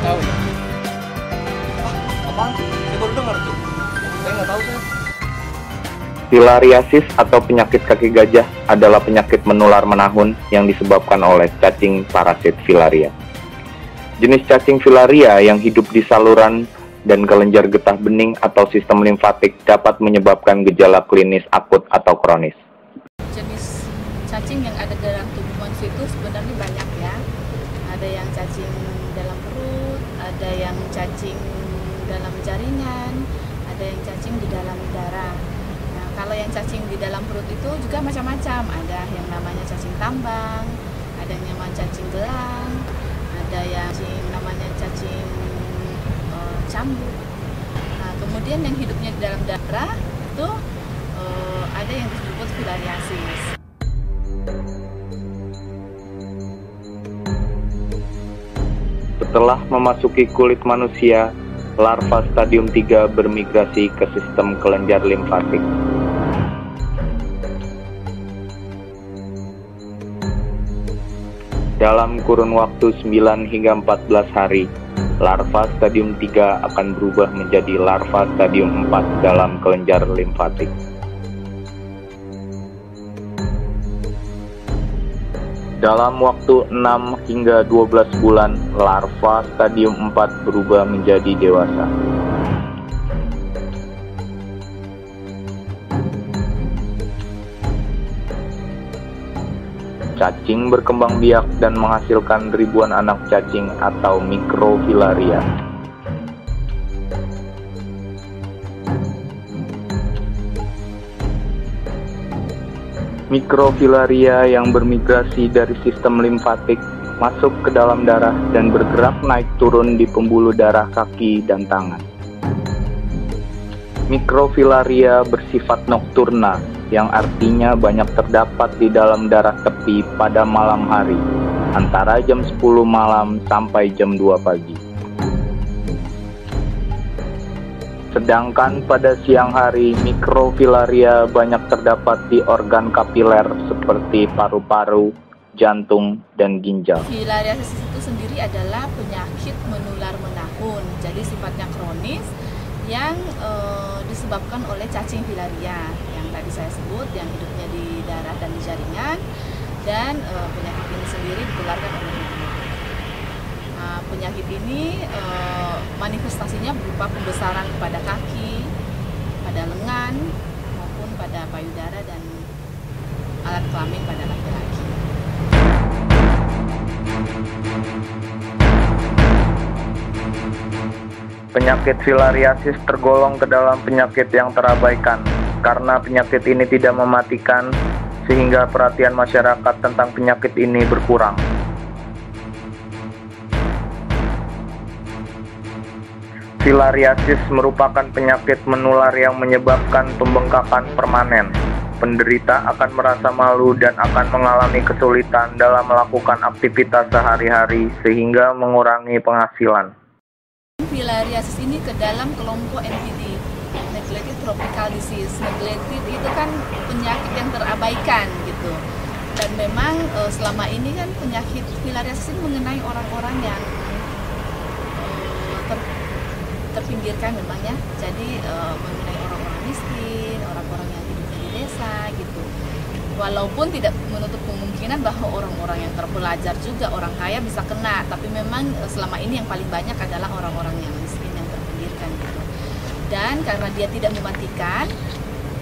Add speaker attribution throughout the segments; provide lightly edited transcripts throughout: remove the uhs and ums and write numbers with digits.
Speaker 1: nggak tahu ya? Apaan? Saya baru dengar tuh. Saya nggak tahu saya.
Speaker 2: Filariasis atau penyakit kaki gajah adalah penyakit menular menahun yang disebabkan oleh cacing parasit filaria. Jenis cacing filaria yang hidup di saluran dan kelenjar getah bening atau sistem limfatik dapat menyebabkan gejala klinis akut atau kronis.
Speaker 3: Jenis cacing yang ada dalam tubuh manusia itu sebenarnya banyak ya. Ada yang cacing dalam perut, ada yang cacing dalam jaringan, ada yang cacing di dalam darah. Nah, kalau yang cacing di dalam perut itu juga macam-macam. Ada yang namanya cacing tambang, ada yang namanya cacing gelang, ada yang namanya cacing cambuk. Nah, kemudian yang hidupnya di dalam darah itu ada yang disebut filariasis.
Speaker 2: Setelah memasuki kulit manusia, larva stadium 3 bermigrasi ke sistem kelenjar limfatik. Dalam kurun waktu 9 hingga 14 hari, larva stadium 3 akan berubah menjadi larva stadium 4 dalam kelenjar limfatik. Dalam waktu 6 hingga 12 bulan, larva stadium 4 berubah menjadi dewasa. Cacing berkembang biak dan menghasilkan ribuan anak cacing atau mikrofilaria. Mikrofilaria yang bermigrasi dari sistem limfatik masuk ke dalam darah dan bergerak naik turun di pembuluh darah kaki dan tangan. Mikrofilaria bersifat nokturna, yang artinya banyak terdapat di dalam darah tepi pada malam hari, antara jam 10 malam sampai jam 2 pagi. Sedangkan pada siang hari, mikrofilaria banyak terdapat di organ kapiler seperti paru-paru, jantung, dan ginjal.
Speaker 3: Filariasis itu sendiri adalah penyakit menular menahun, jadi sifatnya kronis yang disebabkan oleh cacing filaria yang tadi saya sebut, yang hidupnya di darah dan di jaringan, dan penyakit ini sendiri ditularkan oleh ibu. Nah, penyakit ini manifestasinya berupa pembesaran pada kaki, pada lengan, maupun pada payudara dan alat kelamin pada laki-laki.
Speaker 2: Penyakit filariasis tergolong ke dalam penyakit yang terabaikan karena penyakit ini tidak mematikan, sehingga perhatian masyarakat tentang penyakit ini berkurang. Filariasis merupakan penyakit menular yang menyebabkan pembengkakan permanen. Penderita akan merasa malu dan akan mengalami kesulitan dalam melakukan aktivitas sehari-hari sehingga mengurangi penghasilan.
Speaker 3: Filariasis ini ke dalam kelompok NTD, neglected tropical disease. Neglected itu kan penyakit yang terabaikan gitu. Dan memang selama ini kan penyakit filariasis ini mengenai orang-orang yang terpinggirkan memang ya. Jadi mengenai orang-orang miskin, orang-orang yang hidupnya di desa gitu. Walaupun tidak menutup kemungkinan bahwa orang-orang yang terpelajar juga, orang kaya bisa kena, tapi memang selama ini yang paling banyak adalah orang-orang yang miskin, yang terpinggirkan gitu. Dan karena dia tidak mematikan,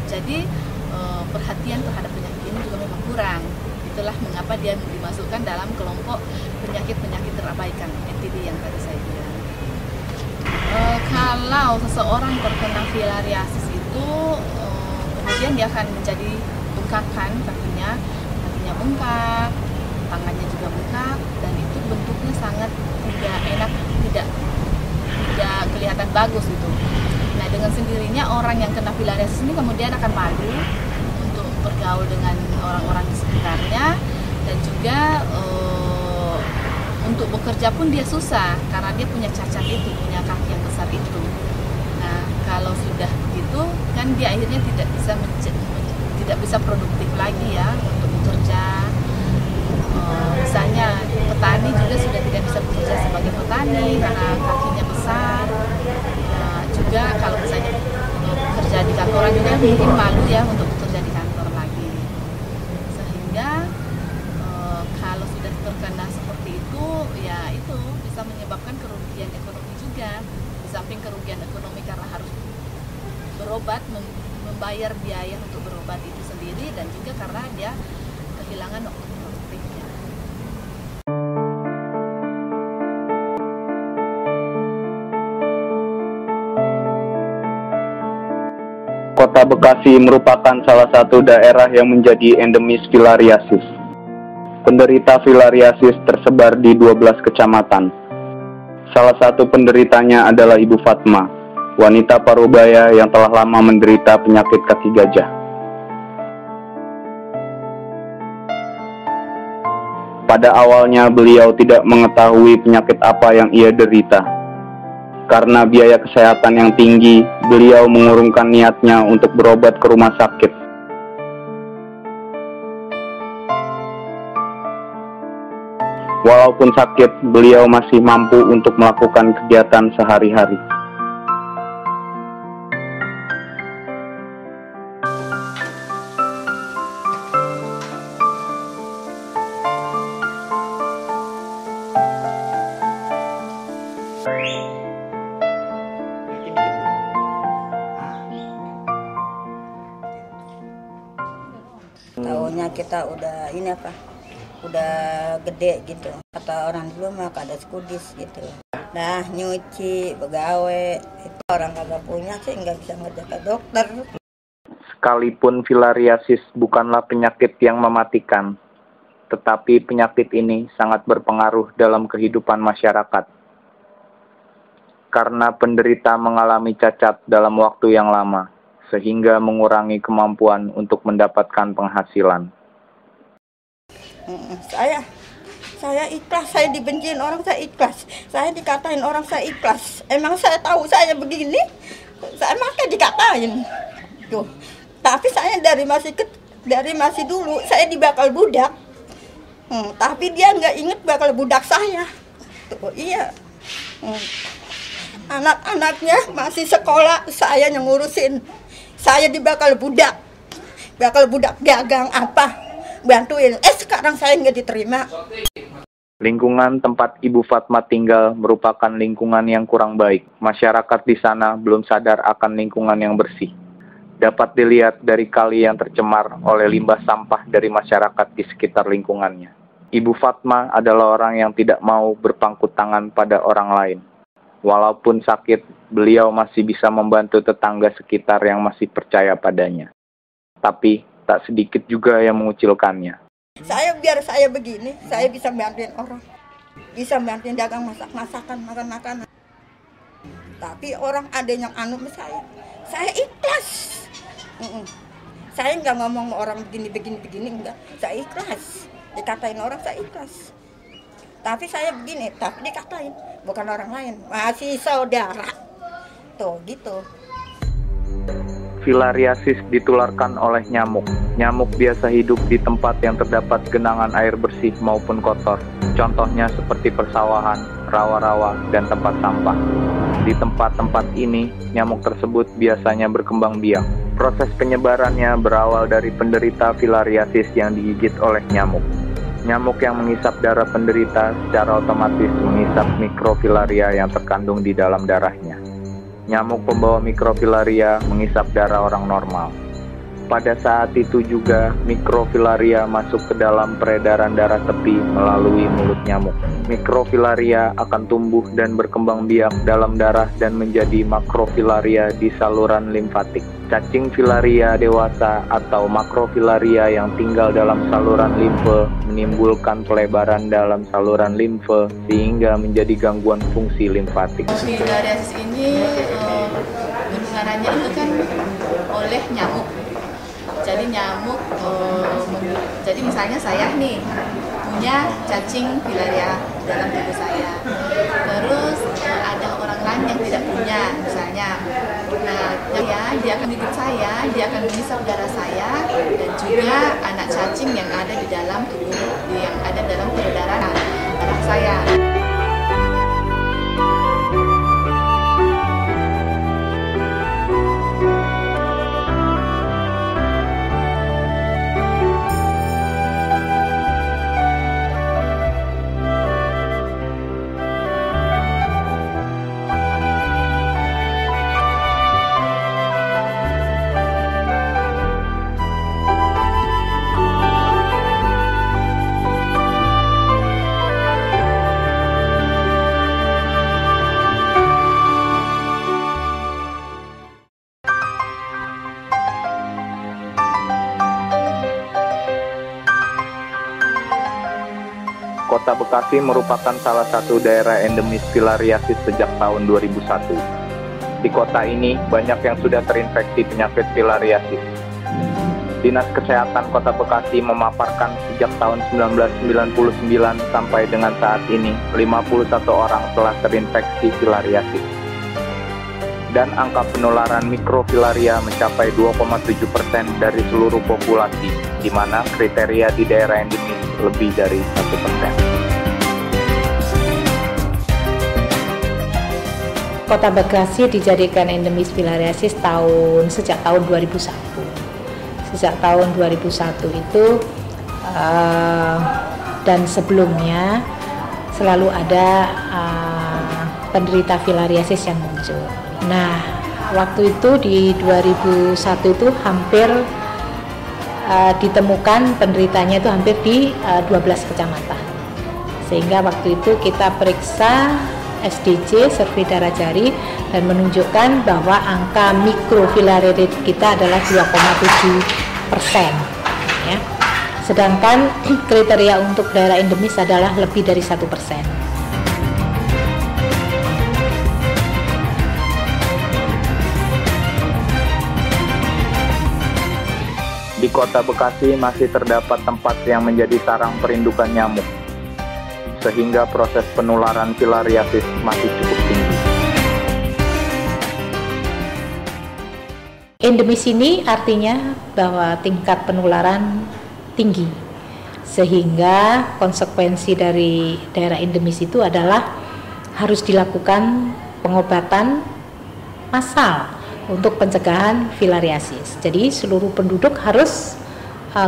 Speaker 3: jadi perhatian terhadap penyakit ini juga memang kurang. Itulah mengapa dia dimasukkan dalam kelompok penyakit-penyakit terabaikan, NTD yang tadi saya bilang. Kalau seseorang terkena filariasis itu kemudian dia akan menjadi bengkakan, kakinya bengkak, tangannya juga bengkak, dan itu bentuknya sangat tidak enak, tidak kelihatan bagus gitu. Nah, dengan sendirinya orang yang kena filariasis ini kemudian akan malu untuk bergaul dengan orang-orang di sekitarnya, dan juga untuk bekerja pun dia susah karena dia punya cacat itu, punya kaki yang besar itu. Nah, kalau sudah begitu kan dia akhirnya tidak bisa produktif lagi ya untuk bekerja. Misalnya petani juga sudah tidak bisa bekerja sebagai petani lagi karena kakinya besar. Juga kalau misalnya untuk bekerja di kantoran juga mungkin malu ya untuk bekerja di kantor lagi. Sehingga kalau sudah terkena seperti itu, ya itu bisa menyebabkan kerugian ekonomi juga. Di samping kerugian ekonomi karena harus berobat, membayar biaya untuk berobat itu sendiri, dan juga karena dia kehilangan waktu produktifnya.
Speaker 2: Kota Bekasi merupakan salah satu daerah yang menjadi endemis filariasis. Penderita filariasis tersebar di 12 kecamatan. Salah satu penderitanya adalah Ibu Fatma, wanita parubaya yang telah lama menderita penyakit kaki gajah. Pada awalnya beliau tidak mengetahui penyakit apa yang ia derita. Karena biaya kesehatan yang tinggi, beliau mengurungkan niatnya untuk berobat ke rumah sakit. Walaupun sakit, beliau masih mampu untuk melakukan kegiatan sehari-hari.
Speaker 4: Tahunya kita udah ini apa, udah gede gitu. Kata orang dulu mah kada skudis gitu. Nah nyuci, begawe, itu orang kagak punya sih nggak bisa ngajak ke dokter.
Speaker 2: Sekalipun filariasis bukanlah penyakit yang mematikan, tetapi penyakit ini sangat berpengaruh dalam kehidupan masyarakat. Karena penderita mengalami cacat dalam waktu yang lama, sehingga mengurangi kemampuan untuk mendapatkan penghasilan.
Speaker 4: Saya ikhlas, saya dibenciin orang, saya ikhlas. Saya dikatain orang, saya ikhlas. Emang saya tahu saya begini, saya makanya dikatain. Tuh. Tapi saya dari masih dulu, saya dibakal budak. Tapi dia nggak inget bakal budak saya. Tuh, iya. Anak-anaknya masih sekolah, saya yang ngurusin. Saya dibakal budak dagang apa, bantuin. Sekarang saya nggak diterima.
Speaker 2: Lingkungan tempat Ibu Fatma tinggal merupakan lingkungan yang kurang baik. Masyarakat di sana belum sadar akan lingkungan yang bersih. Dapat dilihat dari kali yang tercemar oleh limbah sampah dari masyarakat di sekitar lingkungannya. Ibu Fatma adalah orang yang tidak mau berpangku tangan pada orang lain. Walaupun sakit, beliau masih bisa membantu tetangga sekitar yang masih percaya padanya. Tapi, tak sedikit juga yang mengucilkannya.
Speaker 4: Biar saya begini, saya bisa bantuin orang. Bisa bantuin dagang masak-masakan, makan-makanan. Tapi orang ada yang anu sama saya ikhlas. Saya nggak ngomong orang begini, enggak. Saya ikhlas. Dikatain orang, saya ikhlas. Tapi saya begini, tapi dikatain. Bukan orang lain, masih saudara. Tuh, gitu.
Speaker 2: Filariasis ditularkan oleh nyamuk. Nyamuk biasa hidup di tempat yang terdapat genangan air bersih maupun kotor. Contohnya seperti persawahan, rawa-rawa, dan tempat sampah. Di tempat-tempat ini, nyamuk tersebut biasanya berkembang biak. Proses penyebarannya berawal dari penderita filariasis yang digigit oleh nyamuk. Nyamuk yang menghisap darah penderita secara otomatis menghisap mikrofilaria yang terkandung di dalam darahnya. Nyamuk pembawa mikrofilaria menghisap darah orang normal. Pada saat itu juga, mikrofilaria masuk ke dalam peredaran darah tepi melalui mulut nyamuk. Mikrofilaria akan tumbuh dan berkembang biak dalam darah dan menjadi makrofilaria di saluran limfatik. Cacing filaria dewasa atau makrofilaria yang tinggal dalam saluran limfe menimbulkan pelebaran dalam saluran limfe sehingga menjadi gangguan fungsi limfatik.
Speaker 3: Filariasis ini penularannya itu kan oleh nyamuk. Jadi nyamuk, jadi misalnya saya nih punya cacing filaria dalam tubuh saya. Terus ada orang lain yang tidak punya, misalnya. Nah, dia akan gigit saya, dia akan menghisap darah saya, dan juga anak cacing yang ada di dalam tubuh, yang ada dalam peredaran darah saya.
Speaker 2: Kota Bekasi merupakan salah satu daerah endemis filariasis sejak tahun 2001. Di kota ini, banyak yang sudah terinfeksi penyakit filariasis. Dinas Kesehatan Kota Bekasi memaparkan sejak tahun 1999 sampai dengan saat ini, 51 orang telah terinfeksi filariasis. Dan angka penularan mikrofilaria mencapai 2,7% dari seluruh populasi, di mana kriteria di daerah endemis lebih dari 1%.
Speaker 5: Kota Bekasi dijadikan endemis filariasis sejak tahun 2001. Sejak tahun 2001 itu dan sebelumnya selalu ada penderita filariasis yang muncul. Nah, waktu itu di 2001 itu hampir ditemukan penderitanya itu hampir di 12 kecamatan. Sehingga waktu itu kita periksa SDC, survei darah jari, dan menunjukkan bahwa angka mikrofilariasis kita adalah 2,7%. Ya. Sedangkan kriteria untuk daerah endemis adalah lebih dari 1%.
Speaker 2: Di Kota Bekasi masih terdapat tempat yang menjadi sarang perindukan nyamuk, sehingga proses penularan filariasis masih cukup tinggi.
Speaker 5: Endemis ini artinya bahwa tingkat penularan tinggi, sehingga konsekuensi dari daerah endemis itu adalah harus dilakukan pengobatan massal untuk pencegahan filariasis. Jadi seluruh penduduk harus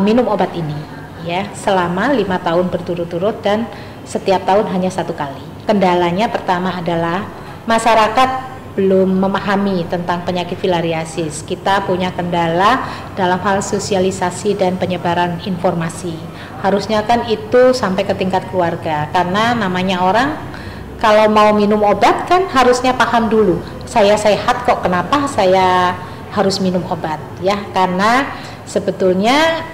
Speaker 5: minum obat ini ya selama 5 tahun berturut-turut dan setiap tahun hanya 1 kali. Kendalanya pertama adalah masyarakat belum memahami tentang penyakit filariasis. Kita punya kendala dalam hal sosialisasi dan penyebaran informasi. Harusnya kan itu sampai ke tingkat keluarga, karena namanya orang kalau mau minum obat kan harusnya paham dulu. Saya sehat kok, kenapa saya harus minum obat ya? Karena sebetulnya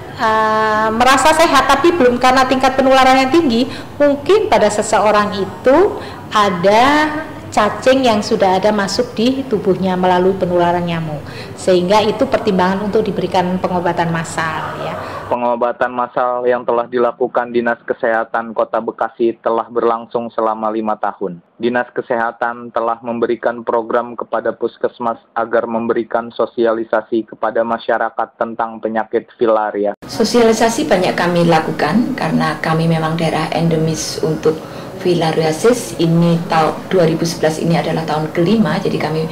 Speaker 5: merasa sehat tapi belum, karena tingkat penularan yang tinggi, mungkin pada seseorang itu ada cacing yang sudah ada masuk di tubuhnya melalui penularan nyamuk, sehingga itu pertimbangan untuk diberikan pengobatan massal ya.
Speaker 2: Pengobatan massal yang telah dilakukan Dinas Kesehatan Kota Bekasi telah berlangsung selama 5 tahun. Dinas Kesehatan telah memberikan program kepada puskesmas agar memberikan sosialisasi kepada masyarakat tentang penyakit filaria.
Speaker 6: Sosialisasi banyak kami lakukan karena kami memang daerah endemis untuk filariasis. Ini tahun 2011 ini adalah tahun kelima, jadi kami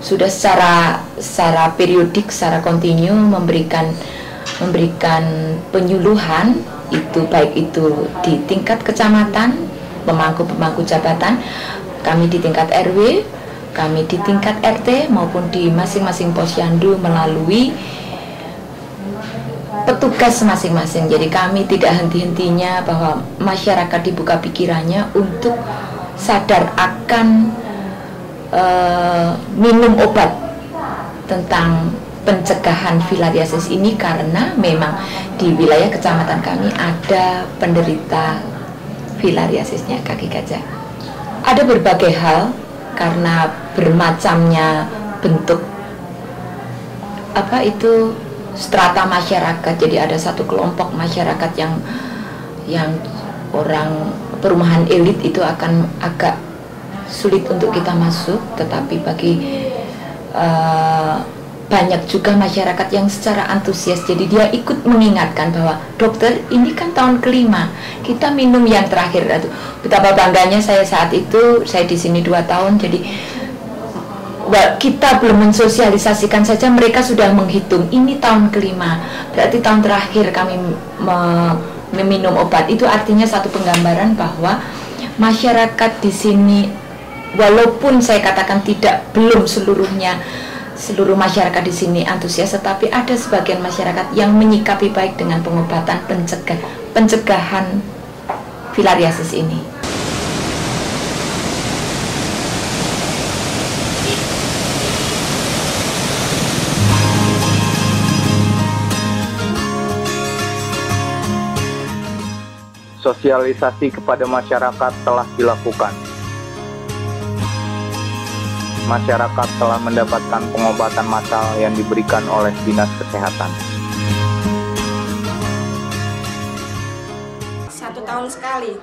Speaker 6: sudah secara periodik, secara kontinu memberikan penyuluhan, itu baik itu di tingkat kecamatan, pemangku jabatan, kami di tingkat RW, kami di tingkat RT maupun di masing-masing posyandu melalui petugas masing-masing. Jadi kami tidak henti-hentinya bahwa masyarakat dibuka pikirannya untuk sadar akan minum obat tentang pencegahan filariasis ini, karena memang di wilayah kecamatan kami ada penderita filariasisnya kaki gajah. Ada berbagai hal karena bermacamnya bentuk strata masyarakat. Jadi ada satu kelompok masyarakat yang orang perumahan elit itu akan agak sulit untuk kita masuk, tetapi bagi banyak juga masyarakat yang secara antusias, jadi dia ikut mengingatkan bahwa dokter, ini kan tahun kelima kita minum yang terakhir. Betapa bangganya saya saat itu, saya di sini 2 tahun, jadi kita belum mensosialisasikan saja mereka sudah menghitung ini tahun kelima, berarti tahun terakhir kami meminum obat. Itu artinya satu penggambaran bahwa masyarakat di sini, walaupun saya katakan belum seluruh masyarakat di sini antusias, tetapi ada sebagian masyarakat yang menyikapi baik dengan pengobatan pencegahan filariasis ini.
Speaker 2: Sosialisasi kepada masyarakat telah dilakukan. Masyarakat telah mendapatkan pengobatan massal yang diberikan oleh Dinas Kesehatan.
Speaker 7: 1 tahun sekali.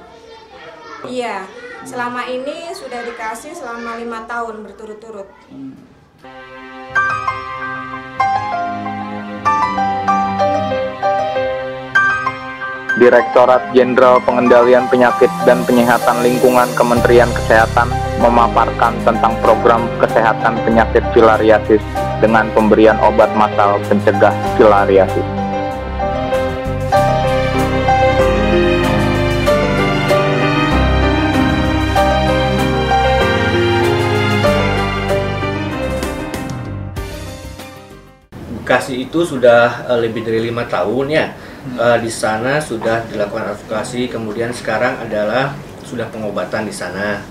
Speaker 7: Iya, selama ini sudah dikasih selama 5 tahun berturut-turut.
Speaker 2: Direktorat Jenderal Pengendalian Penyakit dan Penyihatan Lingkungan Kementerian Kesehatan memaparkan tentang program kesehatan penyakit filariasis dengan pemberian obat massal pencegah filariasis.
Speaker 1: Bekasi itu sudah lebih dari 5 tahun ya. Di sana sudah dilakukan advokasi, kemudian sekarang adalah sudah pengobatan di sana.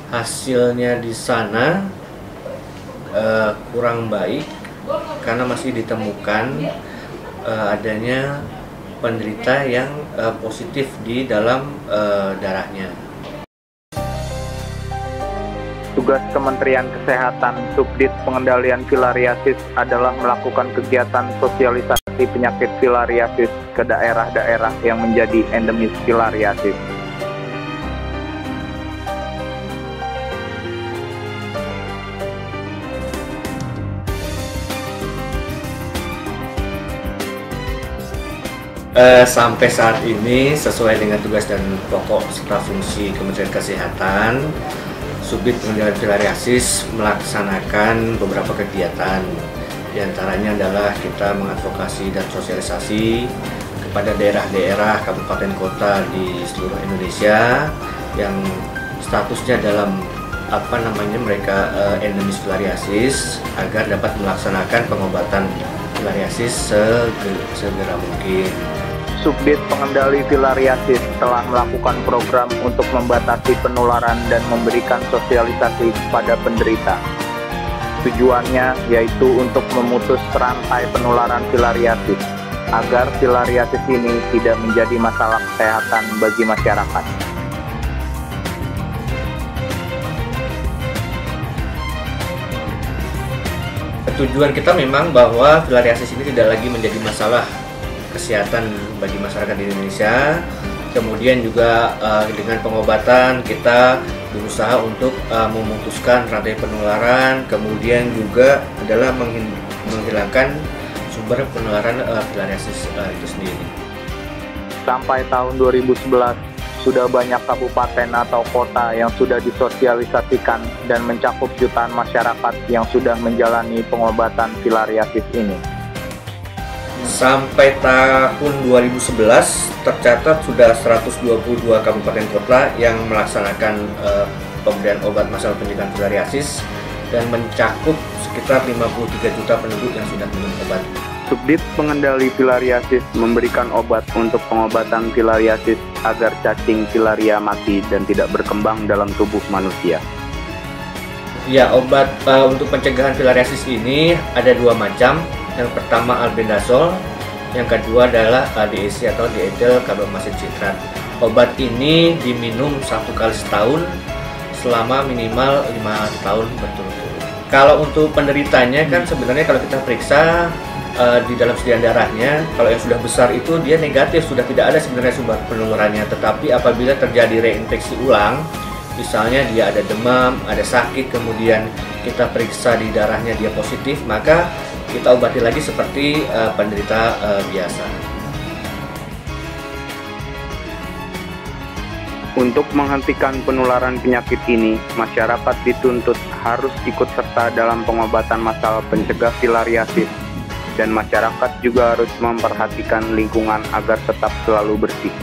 Speaker 1: Hasilnya di sana kurang baik karena masih ditemukan adanya penderita yang positif di dalam darahnya.
Speaker 2: Tugas Kementerian Kesehatan Subdit Pengendalian Filariasis adalah melakukan kegiatan sosialisasi penyakit filariasis ke daerah-daerah yang menjadi endemis filariasis.
Speaker 1: Sampai saat ini sesuai dengan tugas dan pokok serta fungsi Kementerian Kesehatan, Subdit Pengendalian Filariasis melaksanakan beberapa kegiatan. Di antaranya adalah kita mengadvokasi dan sosialisasi kepada daerah-daerah, kabupaten kota di seluruh Indonesia yang statusnya dalam mereka endemis filariasis agar dapat melaksanakan pengobatan filariasis segera mungkin.
Speaker 2: Subdit Pengendali Filariasis telah melakukan program untuk membatasi penularan dan memberikan sosialisasi kepada penderita. Tujuannya yaitu untuk memutus rantai penularan filariasis, agar filariasis ini tidak menjadi masalah kesehatan bagi masyarakat.
Speaker 1: Tujuan kita memang bahwa filariasis ini tidak lagi menjadi masalah kesehatan bagi masyarakat di Indonesia. Kemudian juga dengan pengobatan kita berusaha untuk memutuskan rantai penularan, kemudian juga adalah menghilangkan sumber penularan filariasis itu sendiri.
Speaker 2: Sampai tahun 2011 sudah banyak kabupaten atau kota yang sudah disosialisasikan dan mencakup jutaan masyarakat yang sudah menjalani pengobatan filariasis ini.
Speaker 1: Sampai tahun 2011 tercatat sudah 122 kabupaten kota yang melaksanakan pemberian obat massal pencegahan filariasis dan mencakup sekitar 53 juta penduduk yang sudah minum obat.
Speaker 2: Subdit Pengendali Filariasis memberikan obat untuk pengobatan filariasis agar cacing filaria mati dan tidak berkembang dalam tubuh manusia.
Speaker 1: Ya, obat untuk pencegahan filariasis ini ada 2 macam. Yang pertama albendazol, yang kedua adalah DEC atau diethyl karbamazid citrat. Obat ini diminum 1 kali setahun selama minimal 5 tahun berturut-turut. Kalau untuk penderitanya kan sebenarnya kalau kita periksa di dalam sediaan darahnya, kalau yang sudah besar itu dia negatif, sudah tidak ada sebenarnya sumber penularannya. Tetapi apabila terjadi reinfeksi ulang, misalnya dia ada demam, ada sakit, kemudian kita periksa di darahnya dia positif, maka kita obati lagi seperti penderita biasa.
Speaker 2: Untuk menghentikan penularan penyakit ini, masyarakat dituntut harus ikut serta dalam pengobatan massal pencegah filariasis, dan masyarakat juga harus memperhatikan lingkungan agar tetap selalu bersih,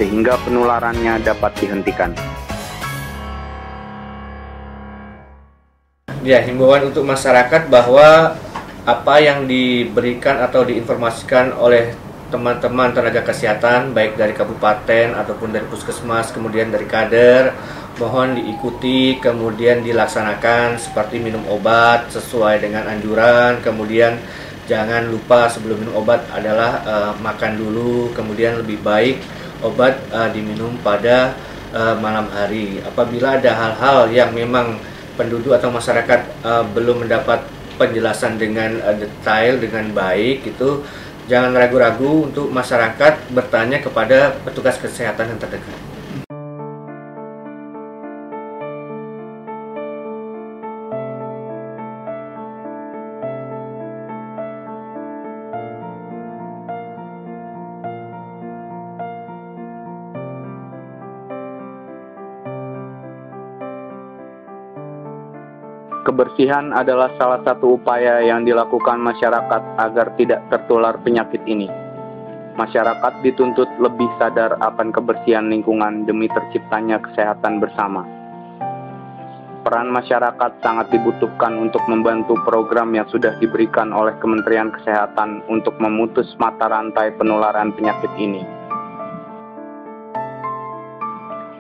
Speaker 2: sehingga penularannya dapat dihentikan.
Speaker 1: Ya, himbauan untuk masyarakat bahwa apa yang diberikan atau diinformasikan oleh teman-teman tenaga kesehatan baik dari kabupaten ataupun dari puskesmas, kemudian dari kader, mohon diikuti, kemudian dilaksanakan seperti minum obat sesuai dengan anjuran, kemudian jangan lupa sebelum minum obat adalah makan dulu, kemudian lebih baik obat diminum pada malam hari. Apabila ada hal-hal yang memang penduduk atau masyarakat belum mendapat penjelasan dengan detail, dengan baik, itu jangan ragu-ragu untuk masyarakat bertanya kepada petugas kesehatan yang terdekat.
Speaker 2: Kebersihan adalah salah satu upaya yang dilakukan masyarakat agar tidak tertular penyakit ini. Masyarakat dituntut lebih sadar akan kebersihan lingkungan demi terciptanya kesehatan bersama. Peran masyarakat sangat dibutuhkan untuk membantu program yang sudah diberikan oleh Kementerian Kesehatan untuk memutus mata rantai penularan penyakit ini.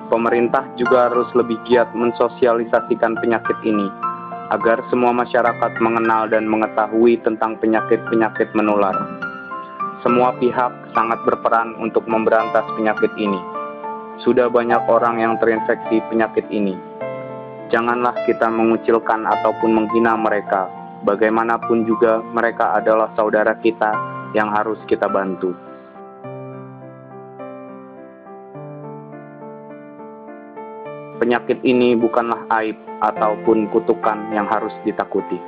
Speaker 2: Pemerintah juga harus lebih giat mensosialisasikan penyakit ini, agar semua masyarakat mengenal dan mengetahui tentang penyakit-penyakit menular. Semua pihak sangat berperan untuk memberantas penyakit ini. Sudah banyak orang yang terinfeksi penyakit ini. Janganlah kita mengucilkan ataupun menghina mereka. Bagaimanapun juga mereka adalah saudara kita yang harus kita bantu. Penyakit ini bukanlah aib ataupun kutukan yang harus ditakuti.